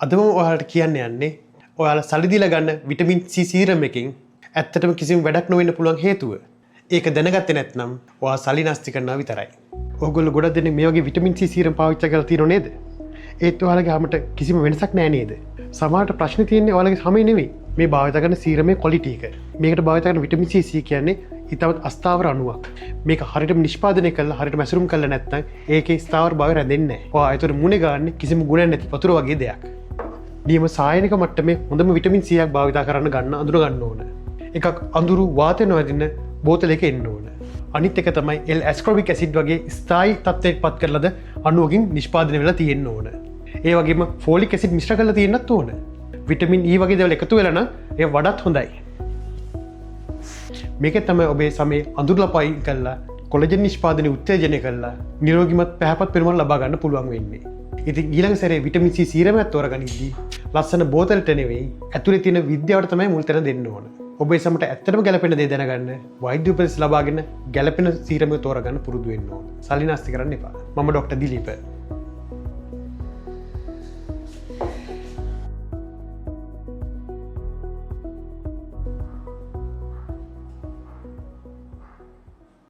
අදම ඔයාලට කියන්න යන්නේ ඔයාලා සල්ලි දීලා ගන්න විටමින් C සීරම් එකකින් ඇත්තටම කිසිම වැඩක් නොවෙන්න පුළුවන් හේතුව. ඒක දැනගත්තේ නැත්නම් ඔයා සල්ලි නාස්ති කරනවා විතරයි. ඕගොල්ලෝ ගොඩක් දෙනෙක් මේ වගේ විටමින් C සීරම් පාවිච්චි කරලා තියෙනව නේද? ඒත් ඔයාලගේ හැමට කිසිම වෙනසක් නැහැ නේද? සමහරට ප්‍රශ්නේ තියෙන්නේ ඔයාලගේ හැමේ නෙවෙයි. මේ භාවිත කරන සීරමේ ක්වොලිටි එක. මේකට භාවිත කරන විටමින් C කියන්නේ ඊටවත් අස්ථාවර අණුවක්. මේක හරියටම නිෂ්පාදනය කළා හරියට මැසුරුම් කළා නැත්නම් ඒකේ ස්ථාවර භාවය රැඳෙන්නේ නැහැ. ඔයා ඒතර මුනේ ගන්න කිසිම ගුණයක් නැති වතුර වගේ දෙයක්. නියම සායනික මට්ටමේ හොඳම විටමින් C එකක් භාවිත කරන්න ගන්න අඳුර ගන්න ඕන. එකක් අඳුරු වාතය නොවැදින බෝතලයක එන්න ඕන. අනිත් එක තමයි L-ascorbic acid වගේ ස්ථායි තත්ත්වයකට පත් කරලාද අණුවකින් නිෂ්පාදනය වෙලා තියෙන්න ඕන. ඒ වගේම folic acid මිශ්‍ර කරලා තියෙන්නත් ඕන. විටමින් E වගේ දේවල් එකතු වෙලා නම් ඒ වඩාත් හොඳයි. මේක තමයි ඔබේ සමේ අඳුරලපයින් කළා කොලජන් නිෂ්පාදනය උත්තේජනය කළා නිරෝගිමත් පැහැපත් පෙනුමක් ලබා ගන්න පුළුවන් වෙන්නේ. ඉතින් ඊළඟ සැරේ විටමින් C සීරමයක් තෝරගනිද්දී ලස්සන බෝතලෙට නෙවෙයි ඇතුලේ තියෙන විද්‍යාවට තමයි මුල් තැන දෙන්න ඕන. ඔබේ සමට ඇත්තටම ගැලපෙන දේ දැනගන්න වෛද්‍ය උපදෙස් ලබාගෙන ගැලපෙන සීරමය තෝරගන්න පුරුදු වෙන්න ඕන. සල්ලි නාස්ති කරන්න එපා. මම ඩොක්ටර් දිලීප.